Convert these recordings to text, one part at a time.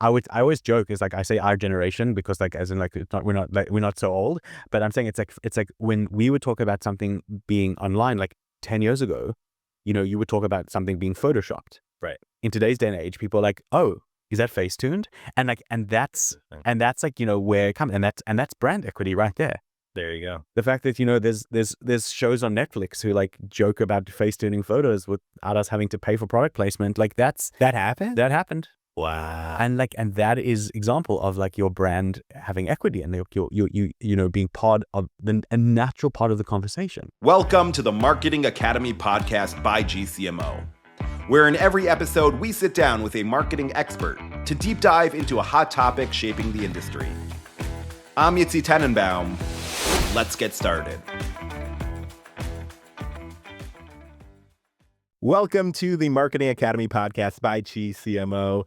I always joke, is like, I say our generation because like, as in like, it's not, we're not so old, but I'm saying it's like when we would talk about something being online like 10 years ago, you would talk about something being photoshopped. Right. In today's day and age, people are like, oh, is that Facetuned? And like, and that's like, where it comes, and that's brand equity right there. There you go. The fact that, there's shows on Netflix who like joke about Facetuning photos without us having to pay for product placement. Like that happened. That happened. Wow. And that is example of like your brand having equity and you being part of a natural part of the conversation. Welcome to the Marketing Academy podcast by GCMO, where in every episode we sit down with a marketing expert to deep dive into a hot topic shaping the industry. I'm Yitzy Tannenbaum. Let's get started. Welcome to the Marketing Academy podcast by GCMO.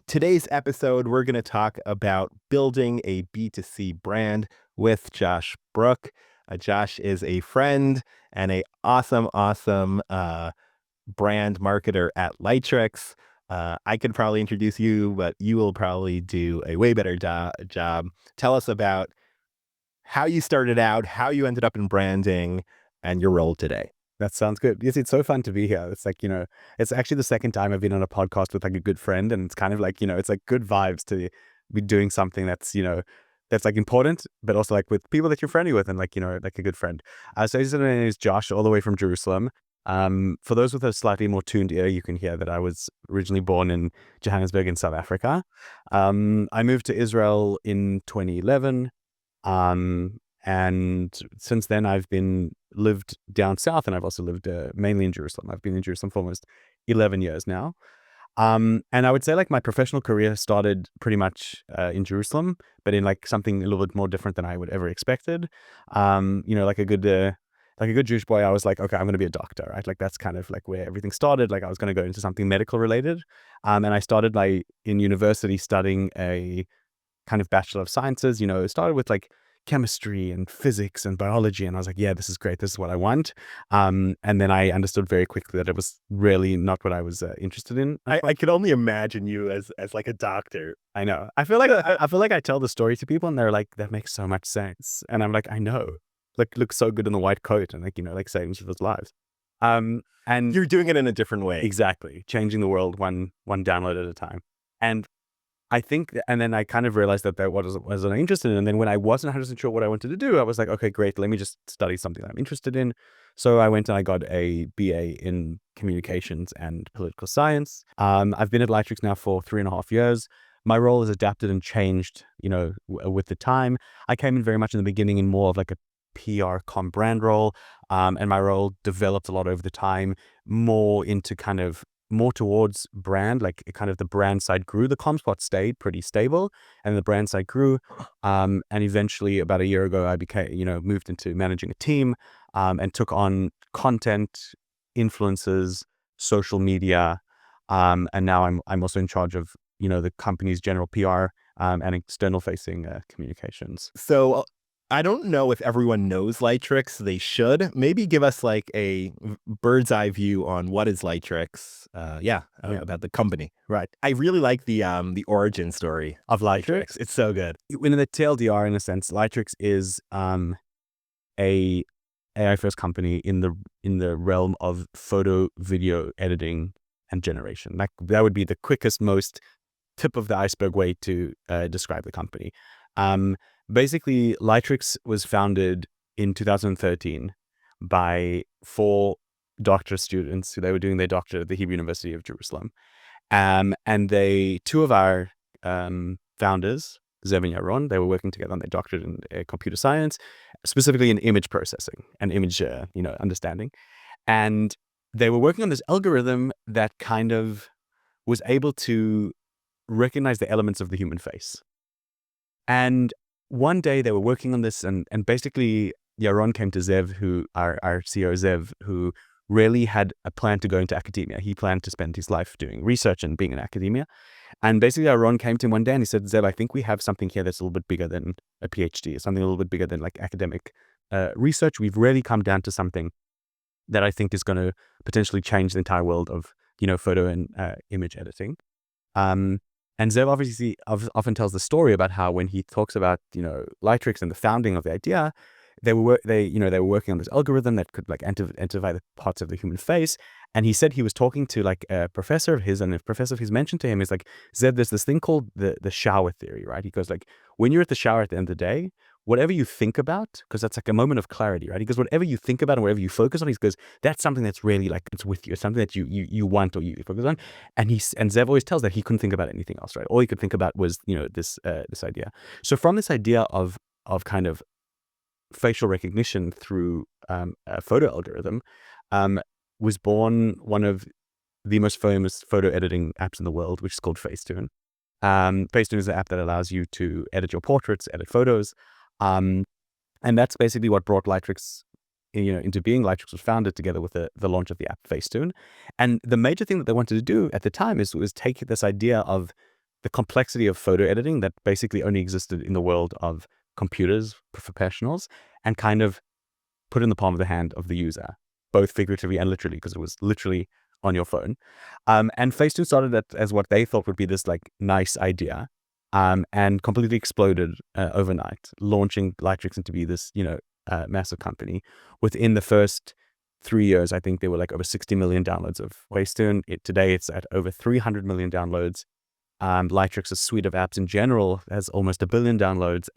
Today's episode, we're going to talk about building a B2C brand with Josh Brook. Josh is a friend and an awesome brand marketer at Lightricks. I could probably introduce you, but you will probably do a way better job. Tell us about how you started out, how you ended up in branding, and your role today. That sounds good. Yes, it's so fun to be here. It's like, it's actually the second time I've been on a podcast with like a good friend, and it's kind of like, it's like good vibes to be doing something that's, that's like important, but also like with people that you're friendly with and like, like a good friend. So his name is Josh, all the way from Jerusalem. For those with a slightly more tuned ear, you can hear that I was originally born in Johannesburg in South Africa. I moved to Israel in 2011. And since then I've lived down south, and I've also lived mainly in Jerusalem. I've been in Jerusalem for almost 11 years now. And I would say like my professional career started pretty much in Jerusalem, but in like something a little bit more different than I would ever expected. Like a good Jewish boy, I was like, okay, I'm going to be a doctor, right? Like that's kind of like where everything started. Like I was going to go into something medical related. And I started in university studying a kind of Bachelor of Sciences. It started with like chemistry and physics and biology, and I was like, yeah, this is great, this is what I want. And then I understood very quickly that it was really not what I was interested in. I could only imagine you as like a doctor. I know. I feel like I tell the story to people and they're like, that makes so much sense. And I'm like, I know. Like, looks so good in the white coat and like, like saving people's lives. And you're doing it in a different way. Exactly. Changing the world one download at a time. And I think, and then I kind of realized that wasn't interested in. And then when I wasn't 100% sure what I wanted to do, I was like, okay, great, let me just study something that I'm interested in. So I went and I got a BA in communications and political science. I've been at Lightricks now for 3.5 years. My role has adapted and changed, with the time. I came in very much in the beginning in more of like a PR com brand role. And my role developed a lot over the time, more into kind of more towards brand, like kind of the brand side grew. The com spot stayed pretty stable and the brand side grew. And eventually about a year ago, I became, moved into managing a team, and took on content, influencers, social media. And now I'm also in charge of, the company's general PR, and external facing communications. So I don't know if everyone knows Lightricks. They should. Maybe give us like a bird's eye view on what is Lightricks. About the company. Right. I really like the origin story of Lightricks. It's so good. In the TLDR, in a sense, Lightricks is a AI first company in the realm of photo, video editing and generation. Like that would be the quickest, most tip of the iceberg way to describe the company. Basically, Lightricks was founded in 2013 by 4 doctoral students who they were doing their doctorate at the Hebrew University of Jerusalem. And two of our founders, Zev and Yaron, they were working together on their doctorate in computer science, specifically in image processing and image understanding. And they were working on this algorithm that kind of was able to recognize the elements of the human face. And one day they were working on this, and basically Yaron came to Zev, who our CEO Zev, who really had a plan to go into academia. He planned to spend his life doing research and being in academia. And basically Yaron came to him one day and he said, Zev, I think we have something here that's a little bit bigger than a PhD, something a little bit bigger than like academic research. We've really come down to something that I think is going to potentially change the entire world of, photo and image editing. And And Zev obviously often tells the story about how when he talks about, Lightricks and the founding of the idea, they were working on this algorithm that could like identify the parts of the human face. And he said he was talking to like a professor of his, and a professor of his mentioned to him is like, Zev, there's this thing called the shower theory, right? He goes like, when you're at the shower at the end of the day, whatever you think about, because that's like a moment of clarity, right? He goes, whatever you think about and whatever you focus on, he goes, that's something that's really like, it's with you, it's something that you want or you focus on. And Zev always tells that he couldn't think about anything else, right? All he could think about was, this idea. So from this idea of kind of facial recognition through a photo algorithm, was born one of the most famous photo editing apps in the world, which is called Facetune. Facetune is an app that allows you to edit your portraits, edit photos. And that's basically what brought Lightricks, into being. Lightricks was founded together with the launch of the app Facetune. And the major thing that they wanted to do at the time was take this idea of the complexity of photo editing that basically only existed in the world of computers for professionals, and kind of put in the palm of the hand of the user, both figuratively and literally, because it was literally on your phone. And Facetune started as what they thought would be this like nice idea, and completely exploded overnight, launching Lightricks into be this, massive company. Within the first 3 years, I think there were like over 60 million downloads of Facetune. Today it's at over 300 million downloads. Lightricks' suite of apps in general has almost 1 billion downloads.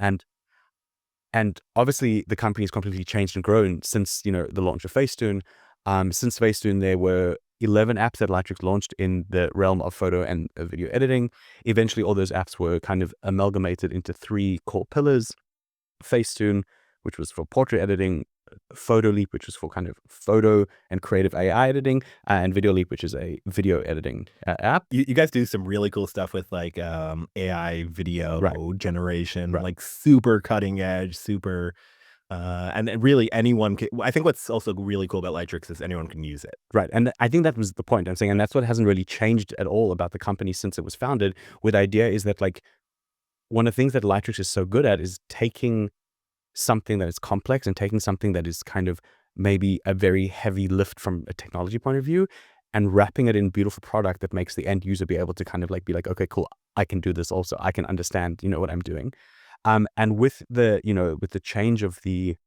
And obviously the company has completely changed and grown since, the launch of Facetune. Since Facetune, there were 11 apps that Lightricks launched in the realm of photo and video editing. Eventually, all those apps were kind of amalgamated into 3 core pillars: Facetune, which was for portrait editing; Photo Leap, which was for kind of photo and creative AI editing; and Video Leap, which is a video editing app. You guys do some really cool stuff with like AI video generation, Right. like super cutting edge, super and really anyone can. I think what's also really cool about Lightricks is anyone can use it. Right. And I think that was the point I'm saying. And that's what hasn't really changed at all about the company since it was founded. With the idea is that like one of the things that Lightricks is so good at is taking something that is complex and taking something that is kind of maybe a very heavy lift from a technology point of view, and wrapping it in beautiful product that makes the end user be able to kind of like be like, okay, cool, I can do this also. I can understand, what I'm doing. And with the change of the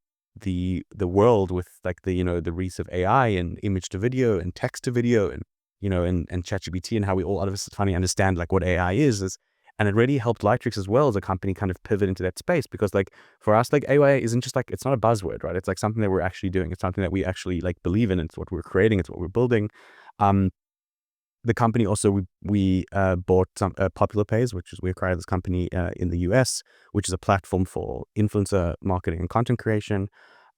world, with like the release of AI and image to video and text to video, and and ChatGPT, and how we all out of us finally understand like what AI is, and it really helped Lightricks as well as a company kind of pivot into that space, because like for us, like AI isn't just like, it's not a buzzword, right? It's like something that we're actually doing. It's something that we actually like believe in. It's what we're creating. It's what we're building. The company also, we bought some Popular Pays, which is, we acquired this company in the US, which is a platform for influencer marketing and content creation.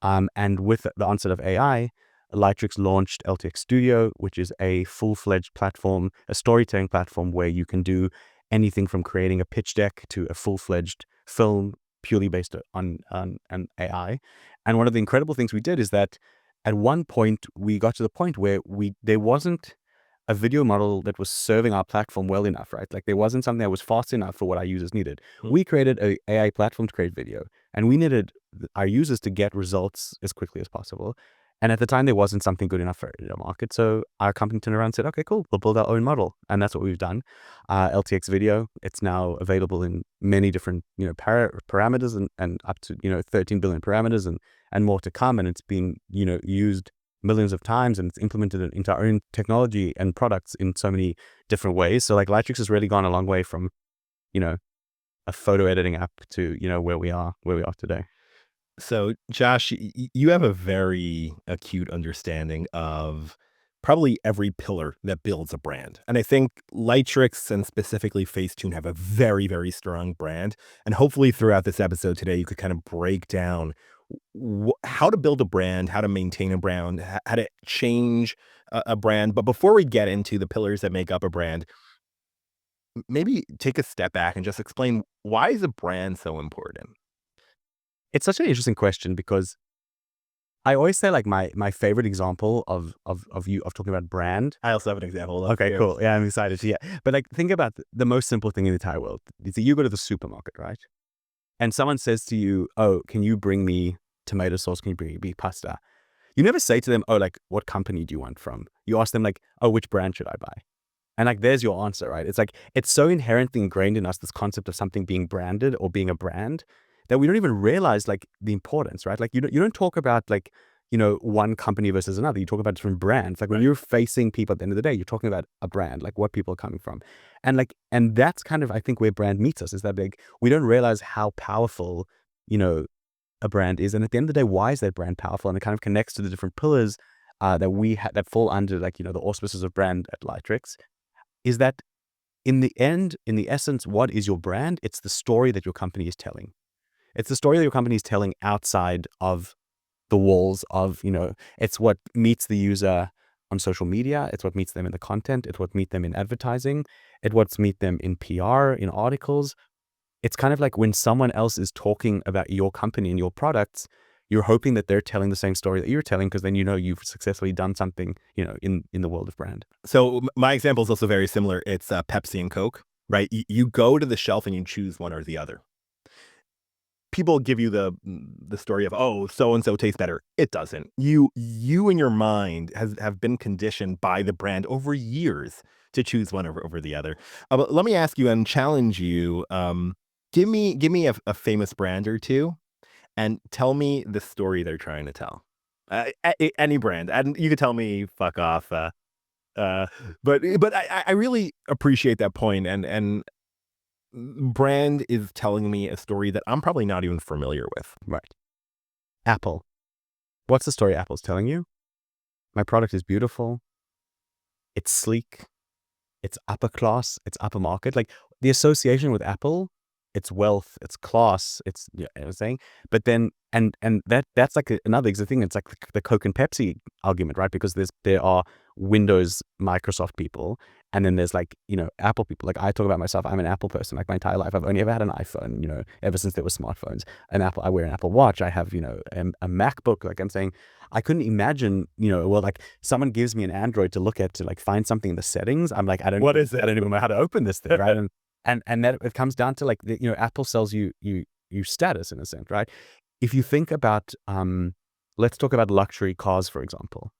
And with the onset of AI, Lightricks launched LTX Studio, which is a full-fledged platform, a storytelling platform where you can do anything from creating a pitch deck to a full-fledged film purely based on AI. And one of the incredible things we did is that at one point we got to the point where there wasn't a video model that was serving our platform well enough, right? Like there wasn't something that was fast enough for what our users needed. We created an AI platform to create video, and we needed our users to get results as quickly as possible. And at the time, there wasn't something good enough for the market. So our company turned around and said, okay, cool, we'll build our own model. And that's what we've done. LTX Video, it's now available in many different, parameters, and up to, 13 billion parameters, and more to come. And it's being, used millions of times, and it's implemented into our own technology and products in so many different ways. So like Lightricks has really gone a long way from, a photo editing app to, where we are today. So, Josh, you have a very acute understanding of probably every pillar that builds a brand. And I think Lightricks and specifically Facetune have a very, very strong brand. And hopefully throughout this episode today, you could kind of break down how to build a brand, how to maintain a brand, how to change a brand. But before we get into the pillars that make up a brand, maybe take a step back and just explain, why is a brand so important? It's such an interesting question, because I always say like my favorite example of talking about brand. I also have an example. Okay, cool. Yeah, I'm excited. Yeah, but like think about the most simple thing in the entire world. Is that you go to the supermarket, right? And someone says to you, "Oh, can you bring me tomato sauce? Can you bring me pasta?" You never say to them, "Oh, like what company do you want from?" You ask them like, "Oh, which brand should I buy?" And like, there's your answer, right? It's like, it's so inherently ingrained in us, this concept of something being branded or being a brand, that we don't even realize like the importance, right? Like, you don't talk about like, one company versus another. You talk about different brands. Like, when you're facing people at the end of the day, you're talking about a brand, like what people are coming from. And that's kind of, I think, where brand meets us, is that like, we don't realize how powerful, a brand is. And at the end of the day, why is that brand powerful? And it kind of connects to the different pillars that fall under, like, the auspices of brand at Lightricks, is that in the end, in the essence, what is your brand? It's the story that your company is telling. It's the story that your company is telling outside of the walls of, it's what meets the user on social media. It's what meets them in the content. It's what meets them in advertising. It's what meets them in PR, in articles. It's kind of like when someone else is talking about your company and your products, you're hoping that they're telling the same story that you're telling, because then you've successfully done something, in the world of brand. So my example is also very similar. It's Pepsi and Coke, right? You go to the shelf and you choose one or the other. People give you the story of, oh, so and so tastes better. It doesn't. You in your mind have been conditioned by the brand over years to choose one over the other. But let me ask you and challenge you. Give me a famous brand or two, and tell me the story they're trying to tell. Any brand, and you could tell me fuck off. But I really appreciate that point, and brand is telling me a story that I'm probably not even familiar with. Right. Apple. What's the story Apple's telling you? My product is beautiful. It's sleek. It's upper class. It's upper market. Like, the association with Apple, it's wealth, it's class, it's, I was saying. But then, and that's like another thing. It's like the Coke and Pepsi argument, right? Because there are Windows, Microsoft people, and then there's like, Apple people. Like, I talk about myself, I'm an Apple person. Like, my entire life, I've only ever had an iPhone, ever since there were smartphones. I wear an Apple Watch. I have, a MacBook. Like, I'm saying, I couldn't imagine, well, like, someone gives me an Android to look at to like find something in the settings. I'm like, What is it? I don't even know how to open this thing, right? And that it comes down to like, Apple sells you status, in a sense, right? If you think about, let's talk about luxury cars, for example.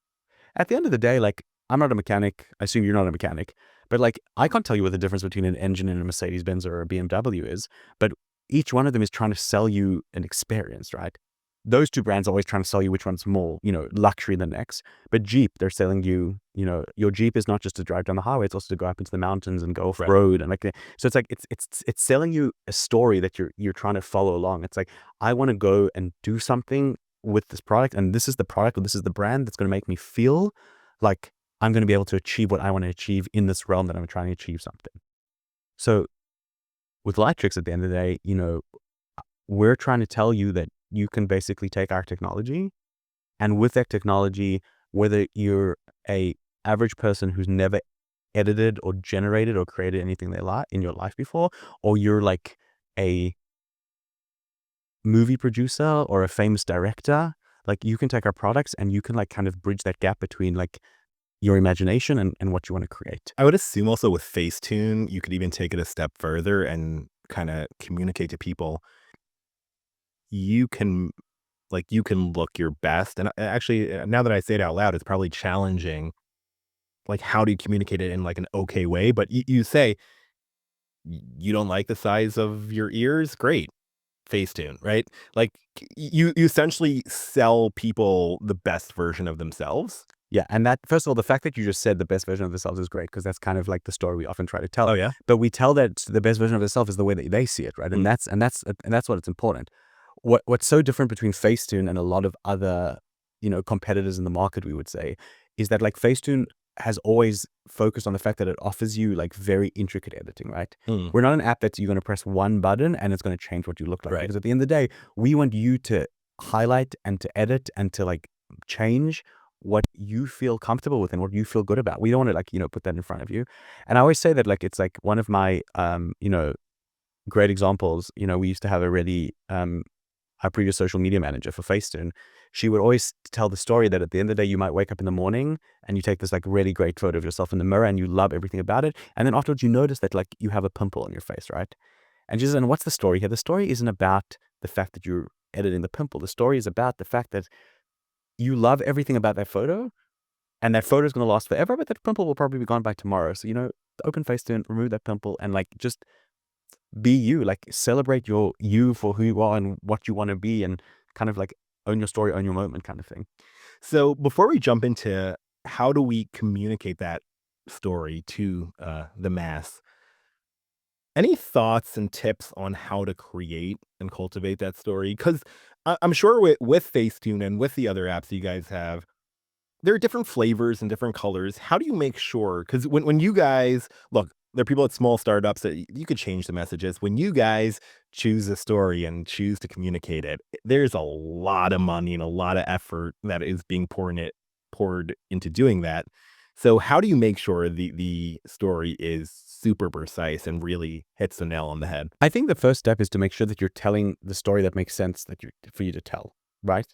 At the end of the day, like, I'm not a mechanic. I assume you're not a mechanic, but like, I can't tell you what the difference between an engine in a Mercedes-Benz or a BMW is, but each one of them is trying to sell you an experience, right? Those two brands are always trying to sell you which one's more, luxury than the next. But Jeep, they're selling you, your Jeep is not just to drive down the highway; it's also to go up into the mountains and go off road, and like, so it's like it's selling you a story that you're trying to follow along. It's like, I want to go and do something with this product, and this is the product, or this is the brand that's going to make me feel like I'm going to be able to achieve what I want to achieve in this realm that I'm trying to achieve something. So with Lightricks, at the end of the day, we're trying to tell you that you can basically take our technology, and with that technology, whether you're a average person who's never edited or generated or created anything they like in your life before, or you're like a movie producer or a famous director, like, you can take our products and you can like kind of bridge that gap between like your imagination and what you want to create. I would assume also with Facetune, you could even take it a step further and kind of communicate to people. You can look your best. And actually, now that I say it out loud, it's probably challenging. Like, how do you communicate it in like an okay way? But you say, you don't like the size of your ears? Great. Facetune, right? Like, you essentially sell people the best version of themselves. Yeah. And that, first of all, the fact that you just said the best version of themselves is great, because that's kind of like the story we often try to tell. Oh, yeah. But we tell that the best version of themselves is the way that they see it, right? And that's what it's important. What's so different between Facetune and a lot of other, competitors in the market, we would say, is that like Facetune has always focused on the fact that it offers you like very intricate editing, right? We're not an app that you're going to press one button and it's going to change what you look like. Right. Because at the end of the day, we want you to highlight and to edit and to like change what you feel comfortable with and what you feel good about. We don't want to like, put that in front of you. And I always say that like, it's like one of my, great examples. We used to have a really, our previous social media manager for Facetune, she would always tell the story that at the end of the day, you might wake up in the morning and you take this like really great photo of yourself in the mirror and you love everything about it. And then afterwards you notice that like you have a pimple on your face, right? And she says, and what's the story here? The story isn't about the fact that you're editing the pimple. The story is about the fact that you love everything about that photo, And that photo is going to last forever, but that pimple will probably be gone by tomorrow. So, open Facetune, remove that pimple, and like just be you. Like celebrate you for who you are and what you want to be, and kind of like own your story, own your moment kind of thing. So before we jump into how do we communicate that story to the mass, any thoughts and tips on how to create and cultivate that story? Because I'm sure with Facetune and with the other apps you guys have, there are different flavors and different colors. How do you make sure? Because when you guys look, there are people at small startups that you could change the messages. When you guys choose a story and choose to communicate it, there's a lot of money and a lot of effort that is being poured into doing that. So how do you make sure the story is super precise and really hits the nail on the head? I think the first step is to make sure that you're telling the story that makes sense for you to tell, right?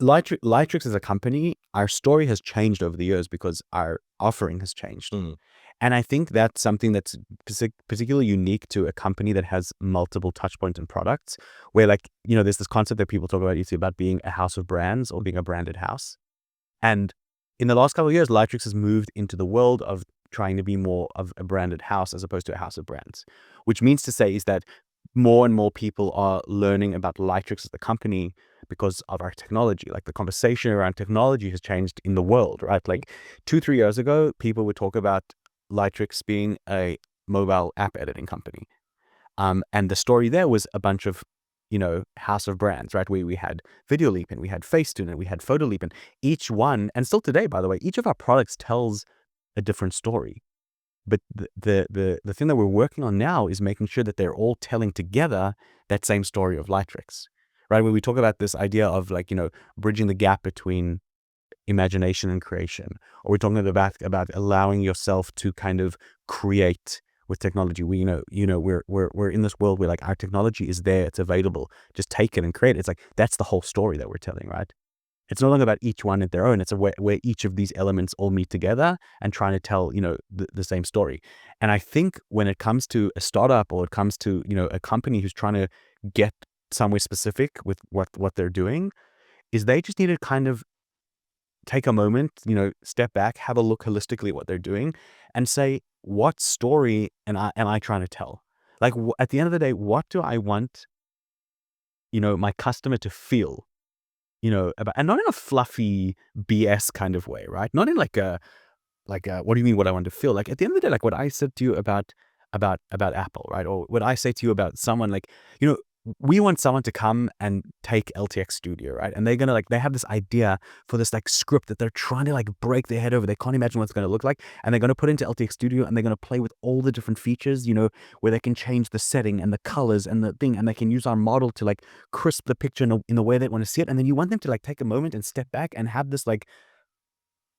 Lightricks as a company, our story has changed over the years because our offering has changed. And I think that's something that's particularly unique to a company that has multiple touch points and products, where there's this concept that people talk about being a house of brands or being a branded house. And in the last couple of years, Lightricks has moved into the world of trying to be more of a branded house as opposed to a house of brands, which means to say is that more and more people are learning about Lightricks as the company because of our technology. Like the conversation around technology has changed in the world, right? Like 2-3 years ago, people would talk about Lightricks being a mobile app editing company. And the story there was a bunch of, house of brands, right? We had Videoleap and we had Facetune and we had Photoleap, and each one, and still today, by the way, each of our products tells a different story. But the thing that we're working on now is making sure that they're all telling together that same story of Lightricks, right? When we talk about this idea of bridging the gap between imagination and creation, or we're talking about allowing yourself to kind of create with technology. We're in this world where our technology is there, it's available, just take it and create it. It's that's the whole story that we're telling, right? It's no longer about each one at their own. It's where each of these elements all meet together and trying to tell, the same story. And I think when it comes to a startup or it comes to, a company who's trying to get somewhere specific with what they're doing, is they just need to kind of take a moment, step back, have a look holistically at what they're doing and say, what story am I trying to tell? At the end of the day, what do I want, my customer to feel? About, and not in a fluffy BS kind of way, right? Not in what do you mean what I want to feel? At the end of the day, what I said to you about Apple, right? Or what I say to you about someone, we want someone to come and take LTX Studio, right? And they're going to they have this idea for this script that they're trying to break their head over. They can't imagine what it's going to look like. And they're going to put into LTX Studio and they're going to play with all the different features, where they can change the setting and the colors and the thing. And they can use our model to crisp the picture in the way they want to see it. And then you want them to take a moment and step back and have this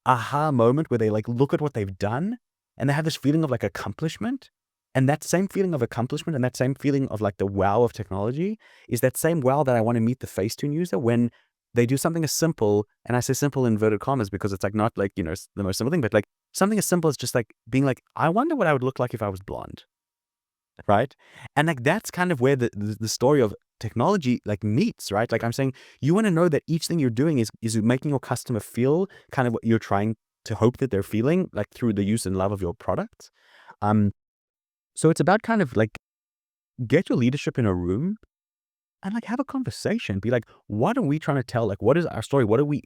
aha moment where they look at what they've done and they have this feeling of accomplishment. And that same feeling of accomplishment and that same feeling of the wow of technology is that same wow that I want to meet the Facetune user when they do something as simple, and I say simple in inverted commas because it's not the most simple thing, but something as simple as just being I wonder what I would look like if I was blonde, right? And that's kind of where the story of technology meets, right? I'm saying you want to know that each thing you're doing is making your customer feel kind of what you're trying to hope that they're feeling through the use and love of your product. So it's about kind of get your leadership in a room and have a conversation. Be what are we trying to tell? What is our story? What are we,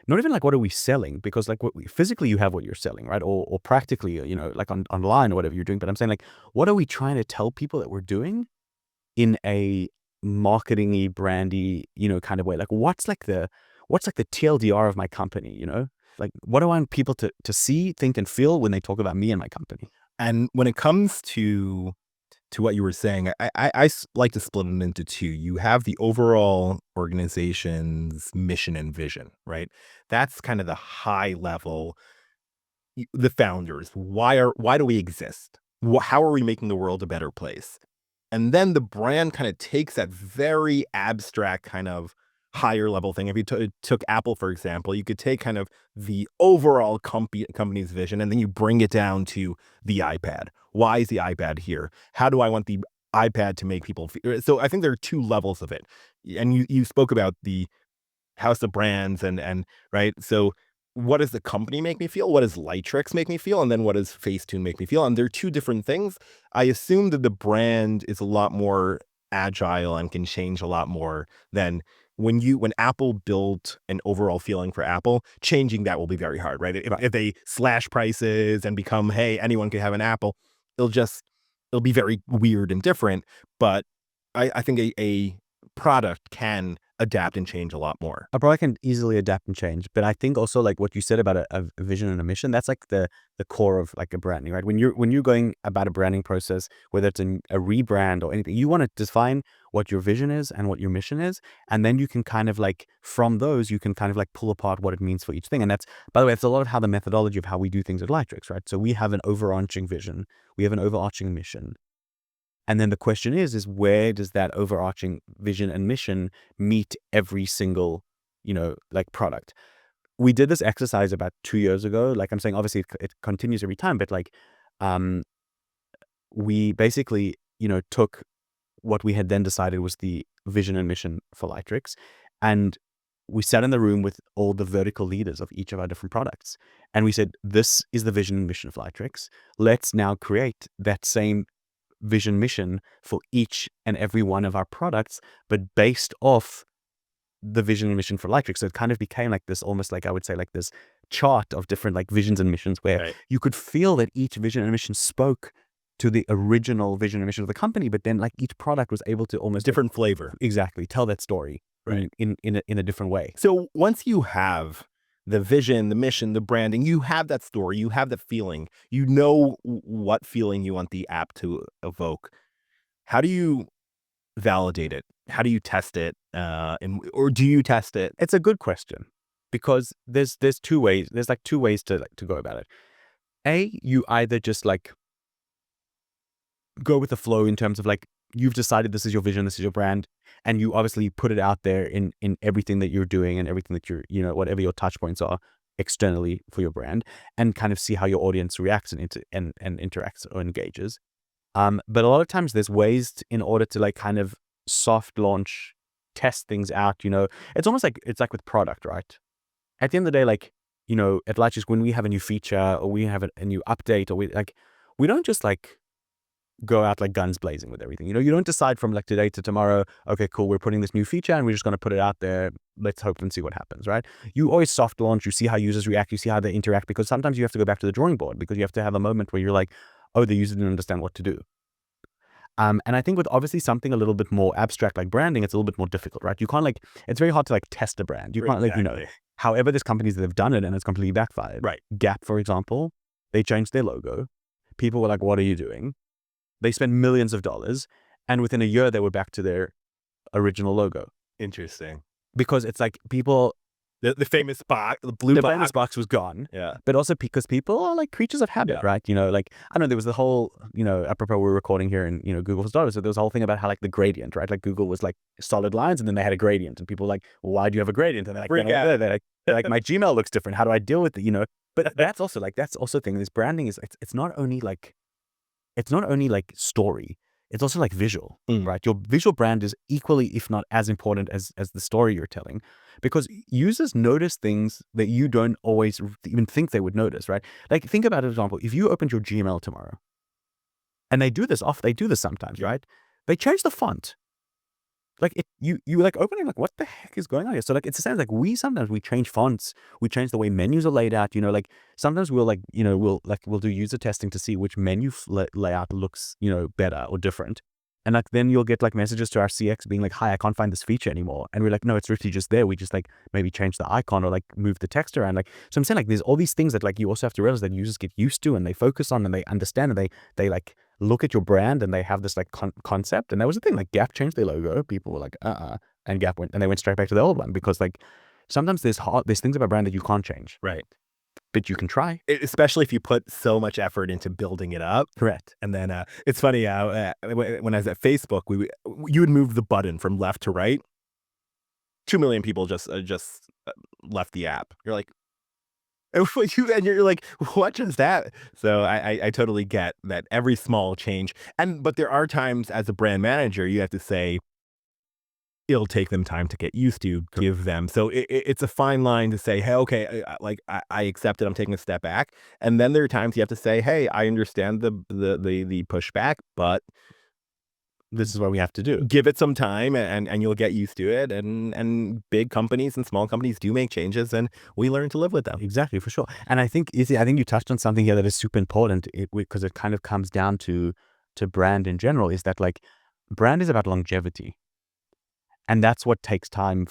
not even what are we selling? Because physically you have what you're selling, right? Or practically, online or whatever you're doing. But I'm saying what are we trying to tell people that we're doing in a marketing-y, brandy, kind of way? What's the TLDR of my company, what do I want people to see, think, and feel when they talk about me and my company? And when it comes to what you were saying, I like to split it into two. You have the overall organization's mission and vision, right? That's kind of the high level, the founders. Why do we exist? How are we making the world a better place? And then the brand kind of takes that very abstract kind of higher level thing. If you took Apple, for example, you could take kind of the overall company's vision and then you bring it down to the iPad. Why is the iPad here? How do I want the iPad to make people feel? So I think there are two levels of it. And you spoke about the house of brands and right. So what does the company make me feel? What does Lightricks make me feel? And then what does Facetune make me feel? And they're two different things. I assume that the brand is a lot more agile and can change a lot more than when Apple built an overall feeling for Apple, changing that will be very hard, right? If they slash prices and become, hey, anyone can have an Apple, it'll be very weird and different. But I think a product can adapt and change a lot more. A product can easily adapt and change, but I think also like what you said about a vision and a mission, that's like the core of like a branding, right? When you're going about a branding process, whether it's a rebrand or anything, you want to define what your vision is and what your mission is, and then you can kind of like from those you can kind of like pull apart what it means for each thing. And that's, by the way, it's a lot of how the methodology of how we do things at Lightricks, right? So we have an overarching vision, we have an overarching mission. And then the question is where does that overarching vision and mission meet every single, like product? We did this exercise about 2 years ago. Like I'm saying, obviously it continues every time, but like, we basically, took what we had then decided was the vision and mission for Lightricks, and we sat in the room with all the vertical leaders of each of our different products. And we said, this is the vision and mission of Lightricks. Let's now create that same vision mission for each and every one of our products, but based off the vision and mission for Lightricks. So it kind of became like this, almost like I would say like this chart of different like visions and missions where you could feel that each vision and mission spoke to the original vision and mission of the company, but then like each product was able to almost different flavor. Exactly. Tell that story in a different way. So once you have the vision, the mission, the branding, you have that story, you have the feeling, you know what feeling you want the app to evoke. How do you validate it? How do you test it? Or do you test it? It's a good question because there's two ways. There's like two ways to go about it. You either just like go with the flow in terms of like you've decided this is your vision, this is your brand, and you obviously put it out there in everything that you're doing and everything that you're, whatever your touch points are externally for your brand, and kind of see how your audience reacts and interacts or engages. But a lot of times there's ways in order to like kind of soft launch, test things out, it's almost like, it's like with product, right? At the end of the day, like, at Lightricks, when we have a new feature or we have a new update or we don't just like go out like guns blazing with everything. You don't decide from like today to tomorrow, okay, cool, we're putting this new feature and we're just going to put it out there. Let's hope and see what happens, right? You always soft launch, you see how users react, you see how they interact, because sometimes you have to go back to the drawing board because you have to have a moment where you're like, oh, the user didn't understand what to do. And I think with obviously something a little bit more abstract like branding, it's a little bit more difficult, right? You can't like, it's very hard to like test a brand. You can't like, however, there's companies that have done it and it's completely backfired. Right. Gap, for example, they changed their logo. People were like, what are you doing? They spent millions of dollars, and within a year, they were back to their original logo. Interesting. Because it's like people... The famous box, the blue box. The famous box was gone. Yeah. But also because people are like creatures of habit, right? Like, I don't know, there was the whole, apropos we're recording here in, Google for Starters, so there was a whole thing about how like the gradient, right? Like Google was like solid lines, and then they had a gradient, and people were like, well, why do you have a gradient? And they're like, my Gmail looks different. How do I deal with it? But that's also the thing. This branding is, it's not only like story, it's also like visual, right? Your visual brand is equally, if not as important as the story you're telling, because users notice things that you don't always even think they would notice, right? Like think about an example. If you opened your Gmail tomorrow, and they do this sometimes, right? They change the font. Like you like opening, like what the heck is going on here? So like it's the same, like sometimes we change fonts, we change the way menus are laid out, like sometimes we'll like, we'll do user testing to see which menu layout looks, better or different. And like then you'll get like messages to our CX being like, hi, I can't find this feature anymore. And we're like, no, it's literally just there. We just like maybe change the icon or like move the text around. Like, so I'm saying like there's all these things that like you also have to realize that users get used to and they focus on and they understand and they like look at your brand and they have this like concept. And that was the thing, like Gap changed their logo. People were like, and Gap they went straight back to the old one because like sometimes there's things about brand that you can't change. Right. But you can try. Especially if you put so much effort into building it up. Correct. And then it's funny, when I was at Facebook, you would move the button from left to right. 2 million people just left the app. You're like, and you're like, what is that? So I totally get that every small change. But there are times as a brand manager, you have to say, it'll take them time to get used to. Give them, so it's a fine line to say, hey, okay, I accept it. I'm taking a step back, and then there are times you have to say, hey, I understand the pushback, but this is what we have to do. Give it some time, and you'll get used to it. And big companies and small companies do make changes, and we learn to live with them. Exactly, for sure. And I think you touched on something here that is super important, because it kind of comes down to brand in general, is that like brand is about longevity. And that's what takes time,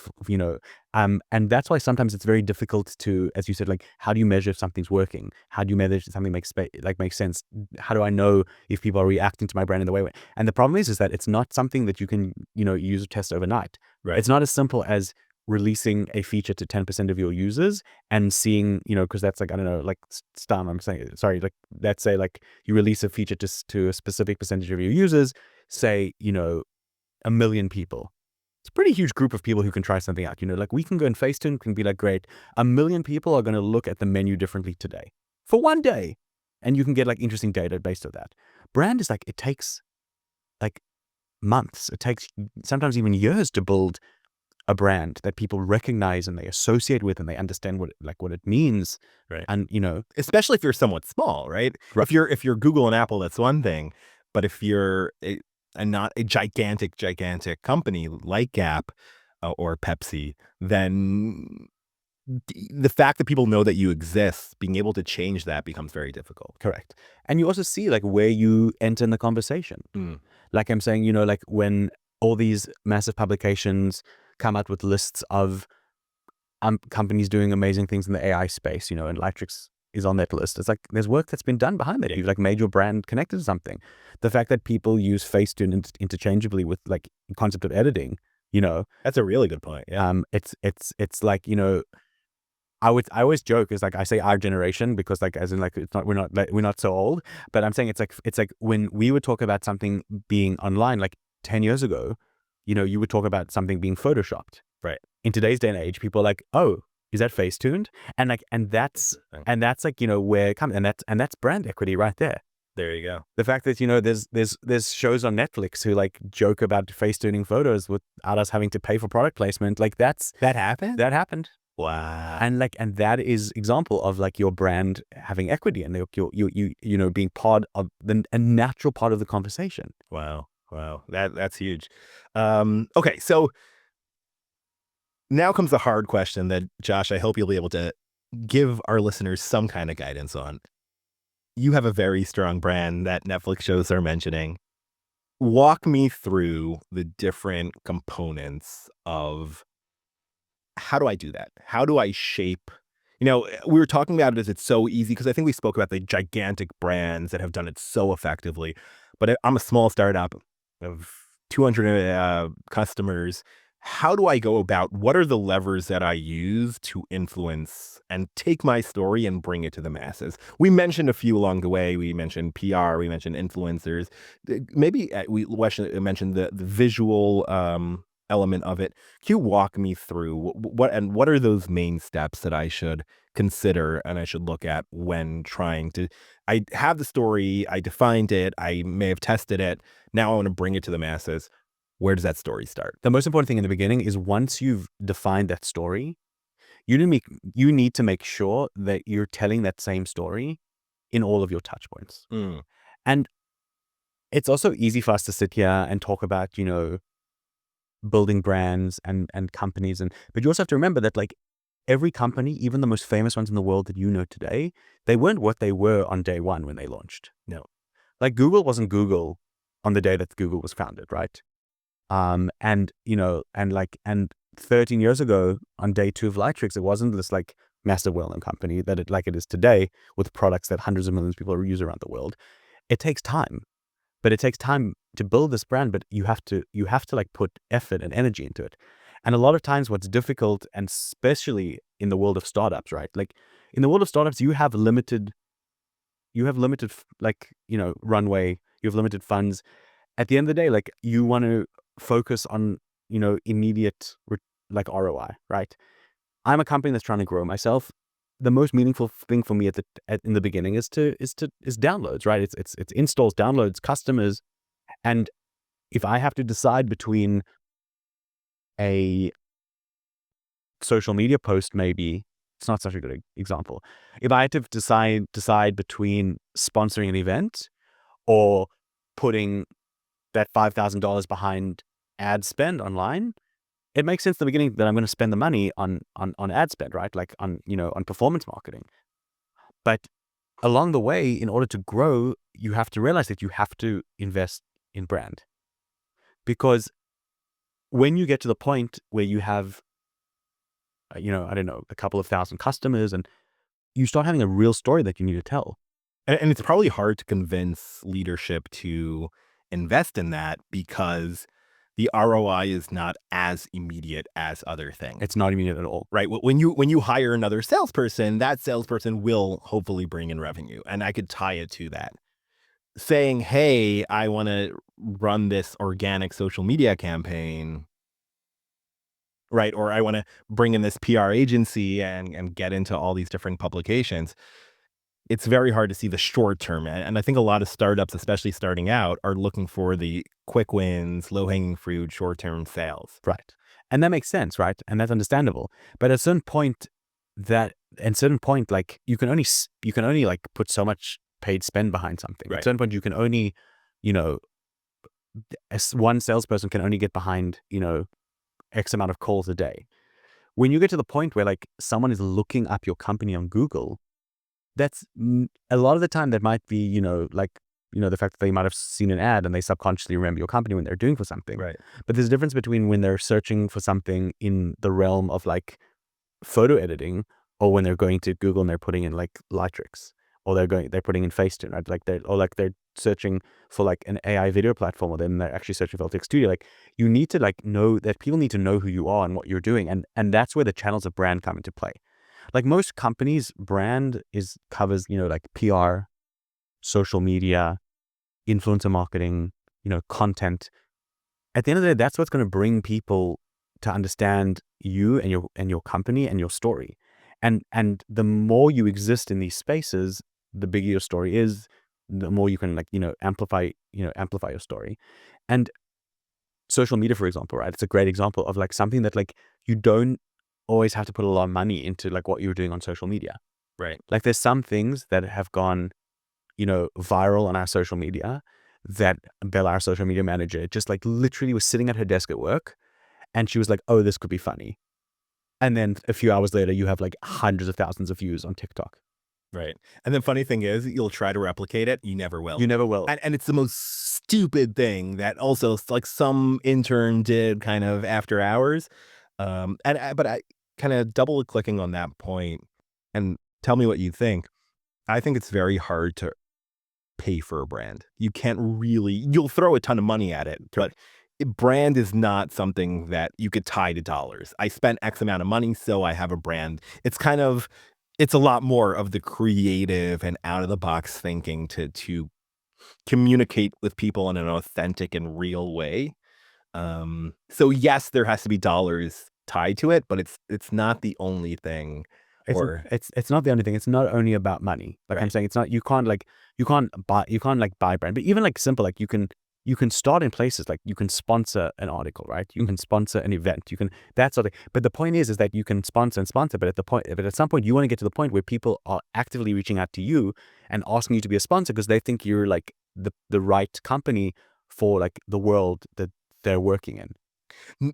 and that's why sometimes it's very difficult to, as you said, like, how do you measure if something's working? How do you measure if something makes sense? How do I know if people are reacting to my brand in the way? And the problem is that it's not something that you can, use or test overnight. Right. It's not as simple as releasing a feature to 10% of your users and seeing, because that's like, I don't know, like let's say like you release a feature to a specific percentage of your users, say, 1 million people. It's a pretty huge group of people who can try something out. Like we can go in Facetune, can be like, great, 1 million people are going to look at the menu differently today for one day. And you can get like interesting data based on that. Brand is like, it takes like months. It takes sometimes even years to build a brand that people recognize and they associate with and they understand what it means. Right. And, especially if you're somewhat small, right? If you're Google and Apple, that's one thing. But if you're and not a gigantic company like Gap or Pepsi, then the fact that people know that you exist, being able to change that becomes very difficult. Correct. And you also see like where you enter in the conversation. Like I'm saying, like when all these massive publications come out with lists of companies doing amazing things in the AI space, and Lightricks is on that list. It's like there's work that's been done behind that. You've like made your brand connected to something. The fact that people use Facetune interchangeably with like concept of editing, that's a really good point. Yeah. It's like, I always joke, is like I say our generation because like as in like we're not so old, but I'm saying it's like when we would talk about something being online like 10 years ago, you would talk about something being photoshopped. Right. In today's day and age, people are like, oh, is that Facetuned? And that's like, where it comes, and that's brand equity right there. There you go. The fact that, there's shows on Netflix who like joke about Facetuning photos without us having to pay for product placement. Like that happened. Wow. And that is example of like your brand having equity and you being part of a natural part of the conversation. Wow. That's huge. Okay. So now comes the hard question that, Josh, I hope you'll be able to give our listeners some kind of guidance on. You have a very strong brand that Netflix shows are mentioning. Walk me through the different components of how do I do that? How do I shape? We were talking about it as it's so easy because I think we spoke about the gigantic brands that have done it so effectively. But I'm a small startup of 200 customers. How do I go about, what are the levers that I use to influence and take my story and bring it to the masses? We mentioned a few along the way. We mentioned PR, we mentioned influencers. Maybe we mentioned the visual element of it. Can you walk me through what are those main steps that I should consider and I should look at when trying to, I have the story, I defined it, I may have tested it, now I want to bring it to the masses. Where does that story start? The most important thing in the beginning is once you've defined that story, you need to make sure that you're telling that same story in all of your touch points. And it's also easy for us to sit here and talk about, building brands and companies. But you also have to remember that like every company, even the most famous ones in the world that you know today, they weren't what they were on day one when they launched. No. Like Google wasn't Google on the day that Google was founded, right? And 13 years ago on day 2 of Lightricks, it wasn't this like massive well-known company that it is today with products that hundreds of millions of people use around the world. It takes time, but it takes time to build this brand, but you have to like put effort and energy into it. And a lot of times what's difficult, and especially in the world of startups, right? Like in the world of startups, you have limited like, runway, you have limited funds. At the end of the day, like you want to focus on, immediate like ROI, right? I'm a company that's trying to grow myself. The most meaningful thing for me in the beginning is downloads, right? It's installs, downloads, customers. And if I have to decide between a social media post, maybe it's not such a good example. If I had to decide between sponsoring an event or putting that $5,000 behind ad spend online, it makes sense in the beginning that I'm going to spend the money on ad spend, right? Like on performance marketing. But along the way, in order to grow, you have to realize that you have to invest in brand. Because when you get to the point where you have, I don't know, a couple of thousand customers, and you start having a real story that you need to tell. And it's probably hard to convince leadership to invest in that because the ROI is not as immediate as other things. It's not immediate at all. Right. When you hire another salesperson, that salesperson will hopefully bring in revenue. And I could tie it to that. Saying, hey, I want to run this organic social media campaign, right? Or I want to bring in this PR agency and get into all these different publications. It's very hard to see the short term. And I think a lot of startups, especially starting out, are looking for the quick wins, low hanging fruit, short term sales. Right. And that makes sense, right? And that's understandable. But at a certain point, like you can only like put so much paid spend behind something. Right. At a certain point, you can only, one salesperson can only get behind, X amount of calls a day. When you get to the point where like someone is looking up your company on Google, that's a lot of the time that might be, the fact that they might have seen an ad and they subconsciously remember your company when they're doing for something. Right. But there's a difference between when they're searching for something in the realm of like photo editing, or when they're going to Google and they're putting in like Lightricks, or they're putting in Facetune, right? They're searching for like an AI video platform, or then they're actually searching for Lightricks Studio. Like you need to like know that people need to know who you are and what you're doing. And that's where the channels of brand come into play. Like most companies, brand covers, like PR, social media, influencer marketing, content. At the end of the day, that's what's going to bring people to understand you and your company and your story. And the more you exist in these spaces, the bigger your story is, the more you can amplify your story. And social media, for example, right? It's a great example of like something that like you don't always have to put a lot of money into like what you're doing on social media. Right. Like there's some things that have gone, viral on our social media that Bella, our social media manager, just like literally was sitting at her desk at work and she was like, oh, this could be funny. And then a few hours later, you have like hundreds of thousands of views on TikTok. Right. And the funny thing is, you'll try to replicate it. You never will. You never will. And it's the most stupid thing that also like some intern did kind of after hours. But I kind of double clicking on that point and tell me what you think. I think it's very hard to pay for a brand. You can't really, you'll throw a ton of money at it, but brand is not something that you could tie to dollars. I spent X amount of money, so I have a brand. It's a lot more of the creative and out of the box thinking to communicate with people in an authentic and real way. So yes, there has to be dollars tied to it, but it's not the only thing. It's not the only thing. It's not only about money. Like Right. I'm saying, it's not, you can't buy brand, but even like simple, like you can start in places like you can sponsor an article, right? You can sponsor an event. You can, that sort of, but the point is that you can sponsor, but at some point you want to get to the point where people are actively reaching out to you and asking you to be a sponsor because they think you're like the right company for like the world that they're working in.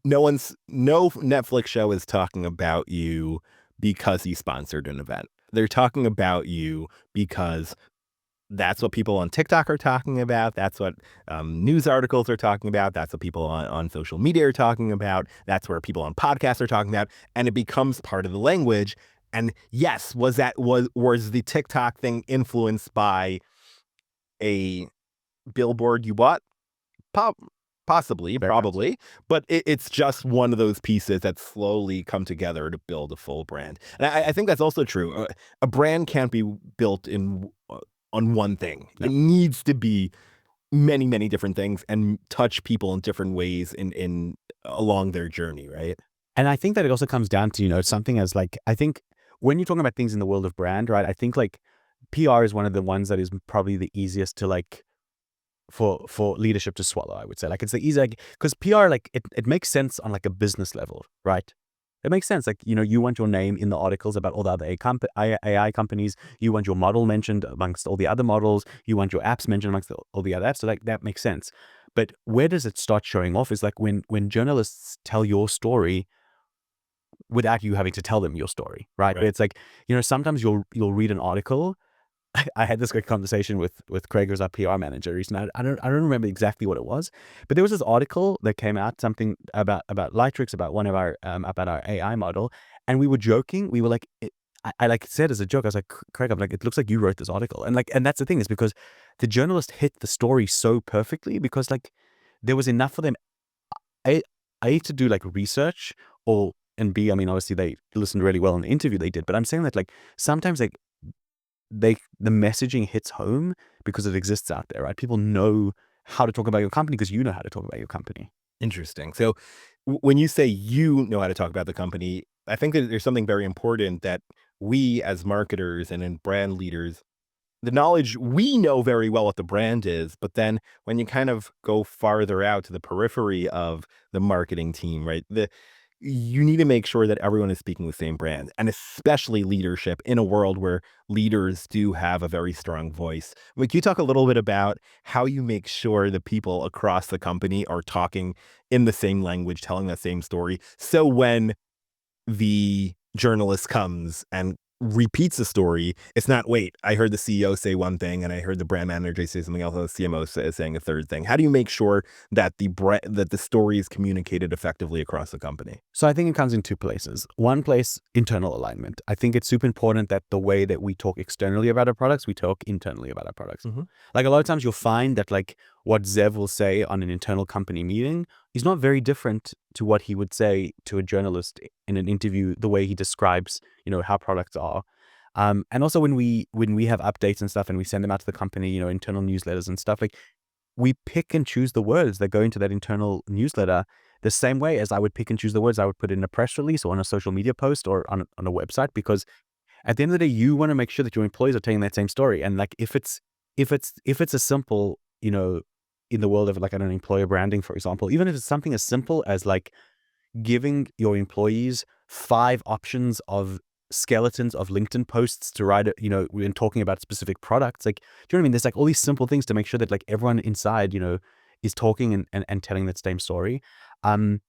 No Netflix show is talking about you because you sponsored an event. They're talking about you because that's what people on TikTok are talking about. That's what news articles are talking about. That's what people on social media are talking about. That's where people on podcasts are talking about. And it becomes part of the language. And yes, was the TikTok thing influenced by a billboard you bought? Possibly, Very probably, but it's just one of those pieces that slowly come together to build a full brand. And I think that's also true. A brand can't be built on one thing. No. It needs to be many, many different things and touch people in different ways in along their journey, right? And I think that it also comes down to, something as like, I think when you're talking about things in the world of brand, right, I think like PR is one of the ones that is probably the easiest to like for leadership to swallow, I would say. Like it's the easy, like, because PR, like it makes sense on like a business level, right? It makes sense. Like, you want your name in the articles about all the other AI companies. You want your model mentioned amongst all the other models. You want your apps mentioned amongst all the other apps. So like that makes sense. But where does it start showing off is like when journalists tell your story without you having to tell them your story, right? Right. Where it's like, sometimes you'll read an article. I had this great conversation with Craig, who's our PR manager recently. I don't remember exactly what it was, but there was this article that came out, something about Lightricks, about one of our about our AI model, and we were joking. We were like, I like said as a joke, I was like, Craig, I'm like, it looks like you wrote this article, and that's the thing, is because the journalist hit the story so perfectly, because like there was enough for them. I had to do like research, and B, I mean, obviously they listened really well in the interview they did, but I'm saying that like sometimes like the messaging hits home because it exists out there, right? People know how to talk about your company because you know how to talk about your company. Interesting. So when you say you know how to talk about the company, I think that there's something very important that we as marketers and in brand leaders, the knowledge, we know very well what the brand is, but then when you kind of go farther out to the periphery of the marketing team, right? You need to make sure that everyone is speaking the same brand, and especially leadership in a world where leaders do have a very strong voice. Can you talk a little bit about how you make sure the people across the company are talking in the same language, telling the same story? So when the journalist comes and repeats the story, it's not, wait, I heard the CEO say one thing and I heard the brand manager say something else, and the CMO saying a third thing. How do you make sure that the story is communicated effectively across the company? So I think it comes in two places. One place, internal alignment. I think it's super important that the way that we talk externally about our products, we talk internally about our products. Mm-hmm. Like a lot of times you'll find that like what Zev will say on an internal company meeting is not very different to what he would say to a journalist in an interview, the way he describes, how products are. And also when we have updates and stuff and we send them out to the company, internal newsletters and stuff, like we pick and choose the words that go into that internal newsletter the same way as I would pick and choose the words I would put in a press release or on a social media post or on a website, because at the end of the day, you want to make sure that your employees are telling that same story. And like if it's a simple, in the world of like an employer branding, for example, even if it's something as simple as like giving your employees 5 options of skeletons of LinkedIn posts to write, when talking about specific products, like, do you know what I mean? There's like all these simple things to make sure that like everyone inside, is talking and telling that same story. And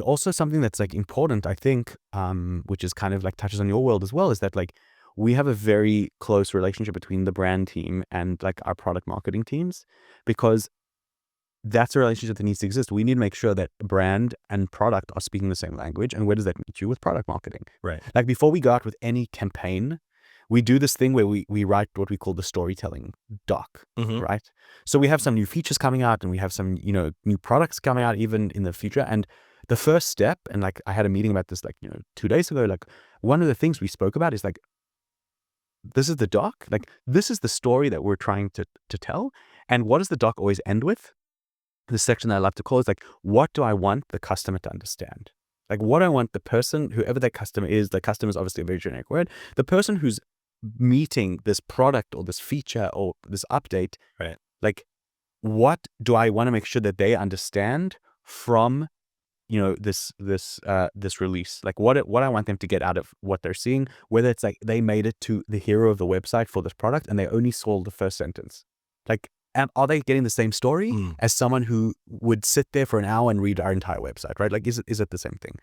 also something that's like important, I think, which is kind of like touches on your world as well, is that like we have a very close relationship between the brand team and like our product marketing teams, because that's a relationship that needs to exist. We need to make sure that brand and product are speaking the same language. And where does that meet you? With product marketing. Right. Like before we go out with any campaign, we do this thing where we write what we call the storytelling doc, Mm-hmm. right? So we have some new features coming out and we have some, new products coming out even in the future. And the first step, and like I had a meeting about this like, 2 days ago, like one of the things we spoke about is like, this is the doc, like this is the story that we're trying to tell. And what does the doc always end with? The section that I love to call is like, what do I want the customer to understand? Like what I want the person, whoever that customer is, the customer is obviously a very generic word, the person who's meeting this product or this feature or this update, Right. like what do I want to make sure that they understand from, this release? Like what I want them to get out of what they're seeing, whether it's like they made it to the hero of the website for this product and they only saw the first sentence. Like, and are they getting the same story as someone who would sit there for an hour and read our entire website, right? Like, is it the same thing?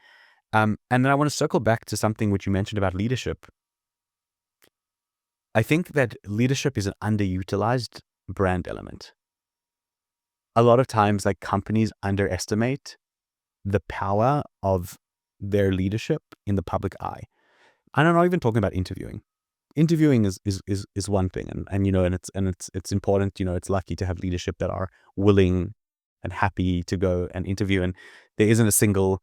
And then I want to circle back to something which you mentioned about leadership. I think that leadership is an underutilized brand element. A lot of times, like companies underestimate the power of their leadership in the public eye. And I'm not even talking about interviewing. Interviewing is one thing, and it's important. It's lucky to have leadership that are willing and happy to go and interview. And there isn't a single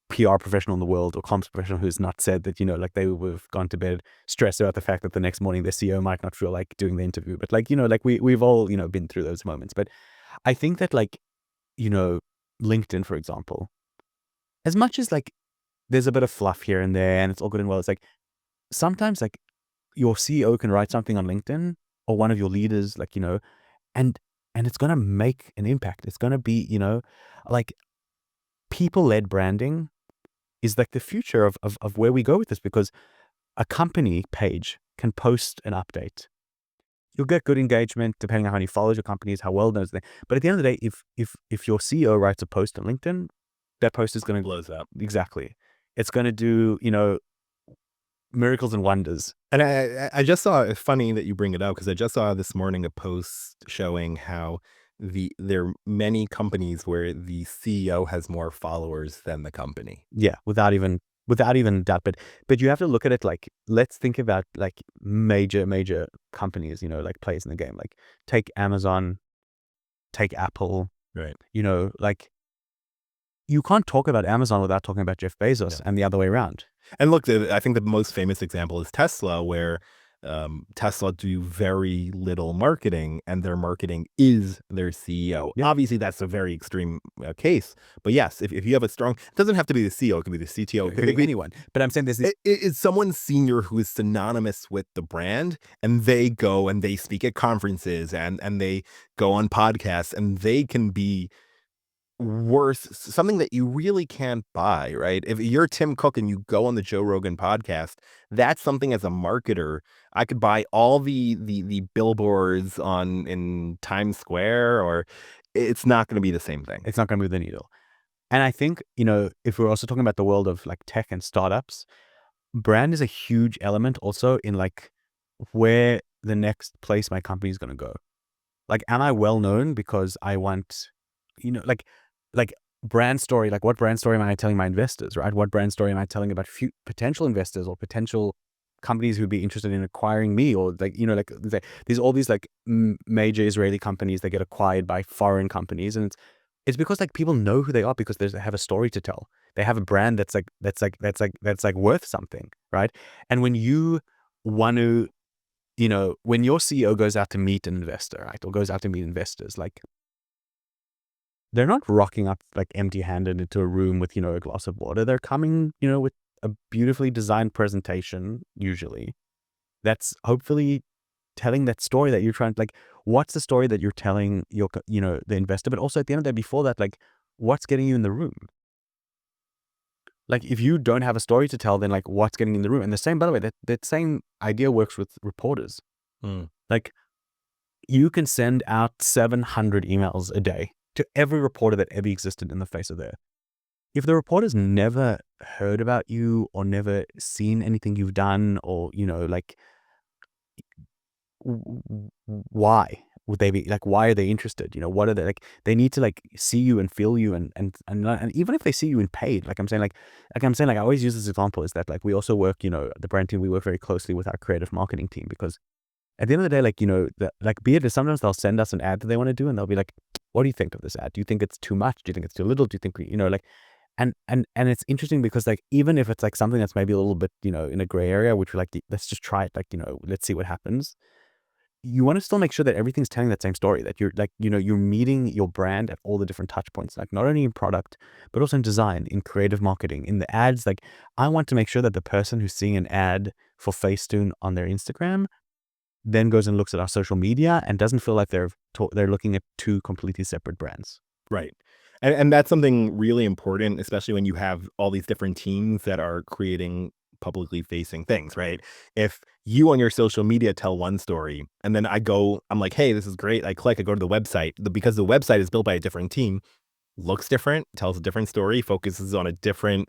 PR professional in the world or comms professional who's not said that like they would have gone to bed stressed about the fact that the next morning their CEO might not feel like doing the interview. But like we've all been through those moments. But I think that like LinkedIn, for example, as much as like there's a bit of fluff here and there, and it's all good and well, it's like sometimes like your CEO can write something on LinkedIn or one of your leaders, like, and and it's going to make an impact. It's going to be, like people-led branding is like the future of where we go with this, because a company page can post an update. You'll get good engagement depending on how many followers your company is, how well known it is. But at the end of the day, if your CEO writes a post on LinkedIn, that post is going to blows up. Exactly. It's going to do, miracles and wonders. And I just saw, it's funny that you bring it up, because I just saw this morning a post showing how there are many companies where the CEO has more followers than the company. Yeah, without even doubt. But you have to look at it like, let's think about like major companies, like players in the game. Like take Amazon, take Apple. Right. Like you can't talk about Amazon without talking about Jeff Bezos, and the other way around. And look, I think the most famous example is Tesla, where Tesla do very little marketing, and their marketing is their CEO. Yeah. Obviously, that's a very extreme case. But yes, if you have a strong, it doesn't have to be the CEO, it can be the CTO. It could be anyone. But I'm saying this is someone senior who is synonymous with the brand, and they go and they speak at conferences and they go on podcasts, and they can be worth something that you really can't buy, right? If you're Tim Cook and you go on the Joe Rogan podcast, that's something as a marketer, I could buy all the billboards in Times Square, or it's not going to be the same thing. It's not going to move the needle. And I think, if we're also talking about the world of like tech and startups, brand is a huge element also in like where the next place my company is going to go. Like, am I well known because I want, like brand story, like what brand story am I telling my investors, right? What brand story am I telling about potential investors or potential companies who'd be interested in acquiring me, or like, there's all these like major Israeli companies that get acquired by foreign companies. And it's because like people know who they are because they have a story to tell. They have a brand that's worth something, right? And when you want to, when your CEO goes out to meet an investor, right, or goes out to meet investors, like they're not rocking up like empty-handed into a room with, a glass of water. They're coming, with a beautifully designed presentation, usually, that's hopefully telling that story that you're trying to, like, what's the story that you're telling your, the investor, but also at the end of the day, before that, like, what's getting you in the room? Like, if you don't have a story to tell, then like, what's getting in the room? And the same, by the way, that same idea works with reporters. Like, you can send out 700 emails a day to every reporter that ever existed in the face of the earth. If the reporter's never heard about you or never seen anything you've done, or, like, why would they be like, why are they interested? What are they like? They need to like see you and feel you, and even if they see you in paid, like I'm saying, I always use this example is that like we also work, the brand team, we work very closely with our creative marketing team, because at the end of the day, like, be it, sometimes they'll send us an ad that they want to do, and they'll be like, what do you think of this ad? Do you think it's too much? Do you think it's too little? Do you think, like, and it's interesting because like, even if it's like something that's maybe a little bit, in a gray area, which we're like, let's just try it, like, let's see what happens. You want to still make sure that everything's telling that same story, that you're like, you're meeting your brand at all the different touch points, like not only in product, but also in design, in creative marketing, in the ads. Like, I want to make sure that the person who's seeing an ad for Facetune on their Instagram then goes and looks at our social media and doesn't feel like they're looking at two completely separate brands. Right. And that's something really important, especially when you have all these different teams that are creating publicly facing things, right? If you on your social media tell one story, and then I'm like, hey, this is great. I go to the website, because the website is built by a different team, looks different, tells a different story, focuses on a different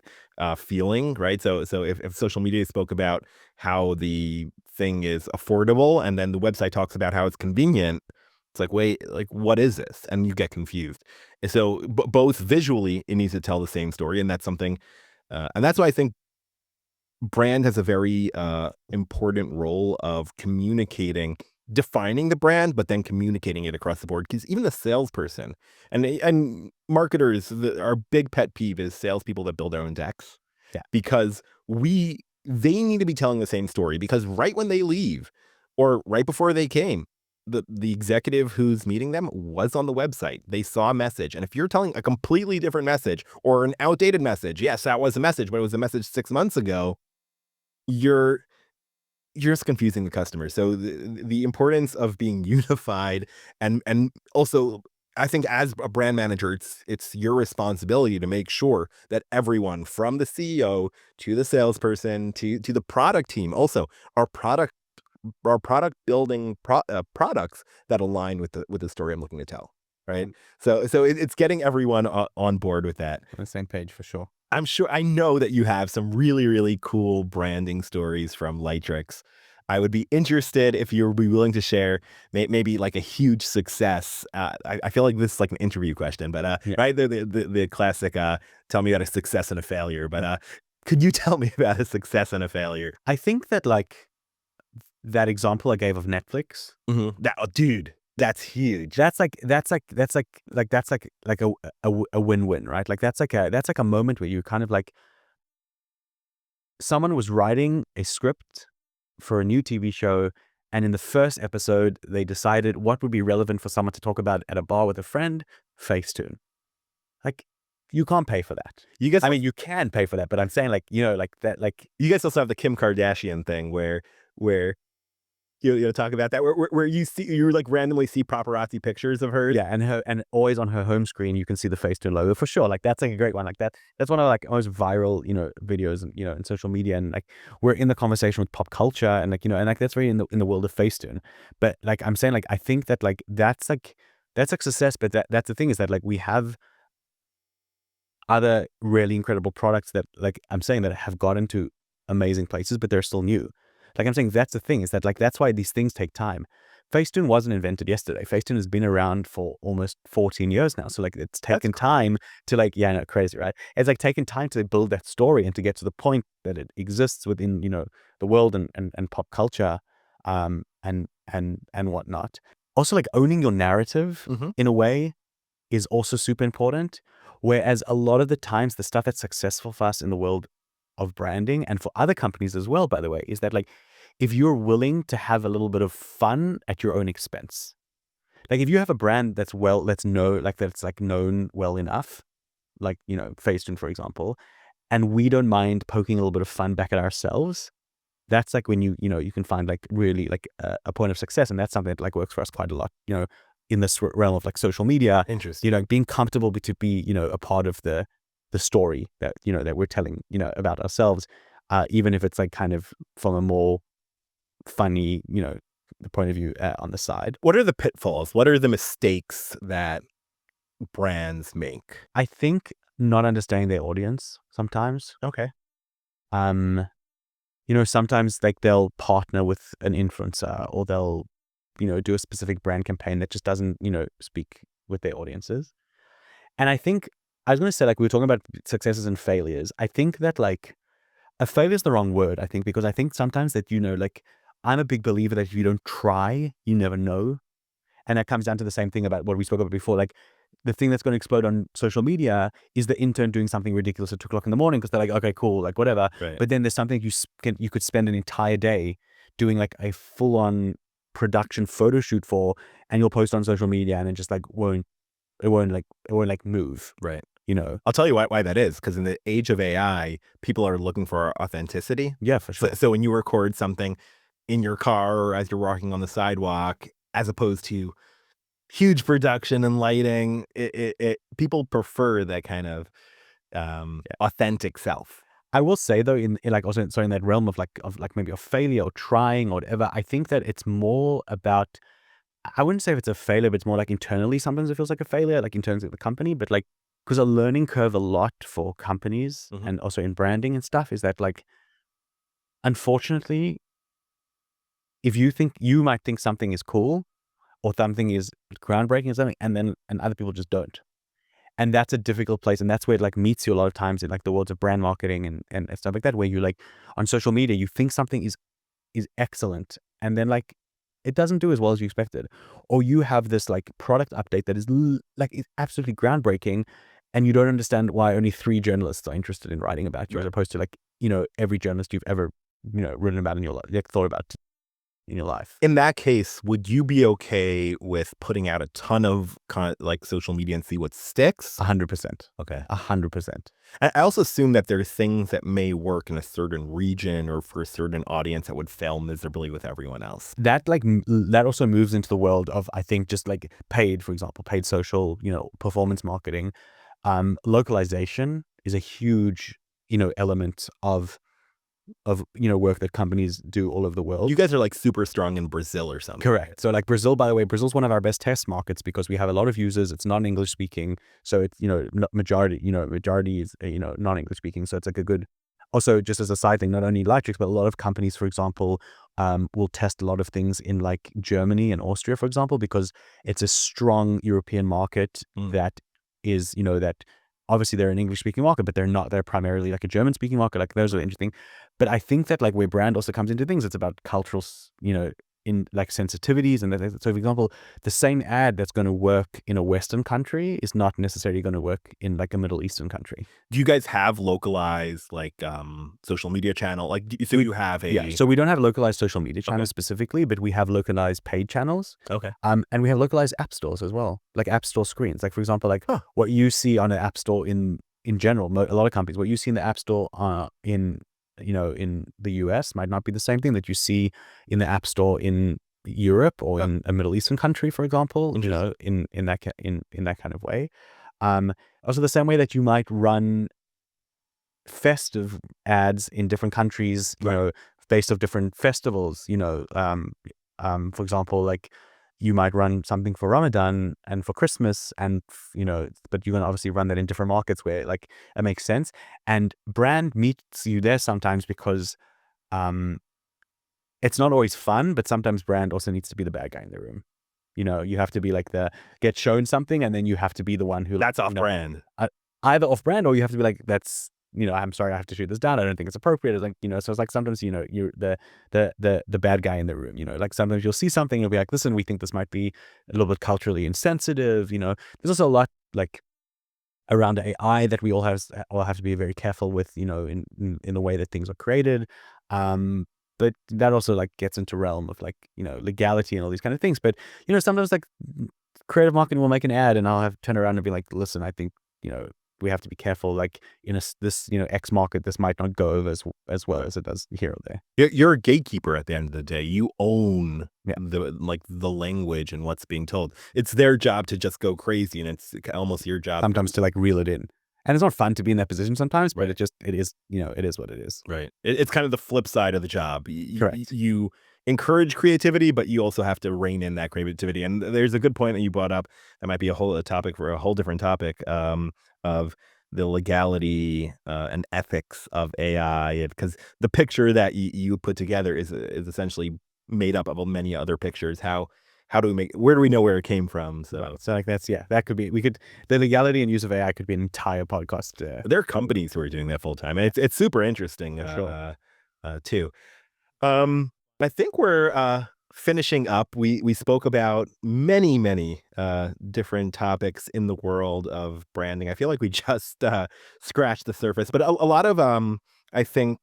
feeling, right? So if social media spoke about how the thing is affordable, and then the website talks about how it's convenient, it's like, wait, like, what is this? And you get confused. And so both visually, it needs to tell the same story. And that's something, and that's why I think brand has a very important role of communicating, defining the brand, but then communicating it across the board. Because even the salesperson and marketers, our big pet peeve is salespeople that build their own decks. Yeah. Because they need to be telling the same story, because right when they leave or right before they came, the executive who's meeting them was on the website. They saw a message. And if you're telling a completely different message or an outdated message, yes, that was a message, but it was a message 6 months ago, you're you're just confusing the customer. So the importance of being unified, and also I think as a brand manager, it's your responsibility to make sure that everyone from the CEO to the salesperson to the product team also are product building products that align with the story I'm looking to tell. Right. So it's getting everyone on board with that. On the same page for sure. I know that you have some really, really cool branding stories from Lightricks. I would be interested if you would be willing to share maybe like a huge success. I feel like this is like an interview question, but right, the classic tell me about a success and a failure. But could you tell me about a success and a failure? I think that like that example I gave of Netflix, Dude, that's huge. that's like a win-win, right? Like that's like a moment where you kind of like, someone was writing a script for a new TV show, and in the first episode they decided what would be relevant for someone to talk about at a bar with a friend. Facetune. Like, you can't pay for that. You guys, I mean, you can pay for that, but I'm saying like, like that, like, you guys also have the Kim Kardashian thing where you talk about that, where you like randomly see paparazzi pictures of her. yeah, and always on her home screen you can see the Facetune logo for sure. Like that's like a great one. Like that's one of like most viral videos in social media, and like we're in the conversation with pop culture, and like and like that's very in the world of Facetune. But like I'm saying, like I think that like that's like success. But that's the thing, is that like we have other really incredible products that, like I'm saying, that have gotten to amazing places, but they're still new. Like I'm saying, that's the thing, is that like that's why these things take time. Facetune wasn't invented yesterday. Facetune has been around for almost 14 years now. So like it's taken time to like, crazy, right? It's like taken time to build that story and to get to the point that it exists within, the world and pop culture, and whatnot. Also, like owning your narrative in a way is also super important. Whereas a lot of the times the stuff that's successful for us in the world of branding, and for other companies as well, by the way, is that like, if you're willing to have a little bit of fun at your own expense, like if you have a brand that's known well enough, like, Facetune, for example, and we don't mind poking a little bit of fun back at ourselves, that's like when you can find like really like a point of success. And that's something that like works for us quite a lot, in this realm of like social media. Interesting. Being comfortable to be, a part of the story that, that we're telling, about ourselves, even if it's like kind of from a more funny, the point of view on the side. What are the pitfalls? What are the mistakes that brands make? I think not understanding their audience sometimes. Okay. Sometimes like they'll partner with an influencer, or they'll, do a specific brand campaign that just doesn't, speak with their audiences. And I think, I was going to say, like, we were talking about successes and failures. I think that like a failure is the wrong word, I think, because I think sometimes that, like, I'm a big believer that if you don't try, you never know. And that comes down to the same thing about what we spoke about before. Like, the thing that's going to explode on social media is the intern doing something ridiculous at 2:00 in the morning because they're like, okay, cool, like whatever. Right. But then there's something you could spend an entire day doing, like a full-on production photo shoot for, and you'll post on social media, and it just like won't move. Right. I'll tell you why that is, because in the age of AI, people are looking for authenticity. Yeah, for sure. So when you record something in your car or as you're walking on the sidewalk, as opposed to huge production and lighting, people prefer that kind of authentic self. I will say though, in like also in that realm of maybe a failure or trying or whatever, I think that it's more about, I wouldn't say if it's a failure, but it's more like internally sometimes it feels like a failure, like in terms of the company, but like, because a learning curve a lot for companies and also in branding and stuff is that like, unfortunately, if you might think something is cool or something is groundbreaking or something, and other people just don't. And that's a difficult place. And that's where it like meets you a lot of times in like the worlds of brand marketing and stuff like that, where you like on social media, you think something is excellent, and then like it doesn't do as well as you expected. Or you have this like product update that is like it's absolutely groundbreaking, and you don't understand why only 3 journalists are interested in writing about you, as opposed to like, every journalist you've ever, written about in your life, like thought about in your life. In that case, would you be okay with putting out a ton of like social media and see what sticks? 100%. Okay. 100%. I also assume that there are things that may work in a certain region or for a certain audience that would fail miserably with everyone else. That that also moves into the world of, I think, just like paid, for example, paid social, performance marketing. Localization is a huge, element of work that companies do all over the world. You guys are like super strong in Brazil or something. Correct. So like Brazil, by the way, Brazil's one of our best test markets because we have a lot of users. It's non-English speaking. So it's, majority is, non-English speaking. So it's like a good, also just as a side thing, not only Lightricks, but a lot of companies, for example, will test a lot of things in like Germany and Austria, for example, because it's a strong European market that is, that obviously they're an English speaking market, but they're primarily like a German speaking market. Like those are interesting. But I think that like where brand also comes into things, it's about cultural, in like sensitivities. And so for example, the same ad that's going to work in a Western country is not necessarily going to work in like a Middle Eastern country. Do you guys have localized like social media channel? Like, so you have a... Yeah, so we don't have localized social media channels specifically, but we have localized paid channels. Okay. And we have localized app stores as well, like app store screens. Like for example, like what you see on an app store in general, a lot of companies, what you see in the app store in the US might not be the same thing that you see in the app store in Europe or in a Middle Eastern country, for example, in that kind of way. Also the same way that you might run festive ads in different countries, based off different festivals, for example, like you might run something for Ramadan and for Christmas and, but you're going to obviously run that in different markets where like it makes sense. And brand meets you there sometimes because it's not always fun, but sometimes brand also needs to be the bad guy in the room. You have to be like get shown something and then you have to be the one who... That's off brand. Either off brand or you have to be like, that's... I'm sorry, I have to shoot this down. I don't think it's appropriate. It's like, so it's like sometimes, you're the bad guy in the room, like sometimes you'll see something, you'll be like, listen, we think this might be a little bit culturally insensitive. There's also a lot like around AI that we all have to be very careful with, in the way that things are created. But that also like gets into realm of like, legality and all these kind of things. But, sometimes like creative marketing will make an ad and I'll turn around and be like, listen, I think, we have to be careful. Like in this, X market, this might not go over as well as it does here or there. You're a gatekeeper at the end of the day. You own the language and what's being told. It's their job to just go crazy, and it's almost your job sometimes to like reel it in. And it's not fun to be in that position sometimes, but it is, it is what it is. Right. It's kind of the flip side of the job. Correct. You encourage creativity, but you also have to rein in that creativity. And there's a good point that you brought up. That might be a topic for a whole different topic, of the legality and ethics of AI, because the picture that you put together is essentially made up of many other pictures. How do we where do we know where it came from? So like that could be, the legality and use of AI could be an entire podcast. There are companies who are doing that full time, and it's super interesting too. I think we're finishing up. We spoke about many different topics in the world of branding. I feel like we just scratched the surface, but a lot of I think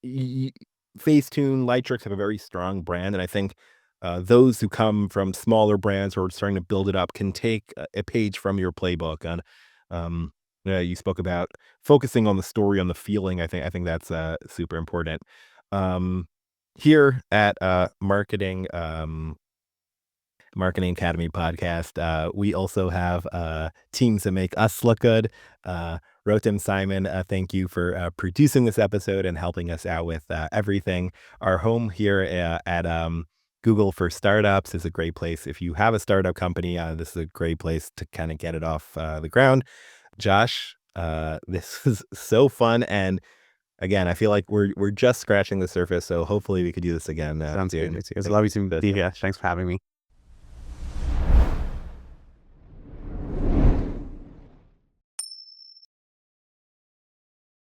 Facetune, Lightricks have a very strong brand, and I think those who come from smaller brands who are starting to build it up can take a page from your playbook. On you spoke about focusing on the story, on the feeling. I think that's super important. Here at Marketing Academy podcast, we also have teams that make us look good. Rotem Simon, thank you for producing this episode and helping us out with everything. Our home here at Google for Startups is a great place. If you have a startup company, this is a great place to kind of get it off the ground. Josh, this is so fun, and again, I feel like we're just scratching the surface, so hopefully we could do this again. Sounds good. It's lovely to be here. Thanks for having me.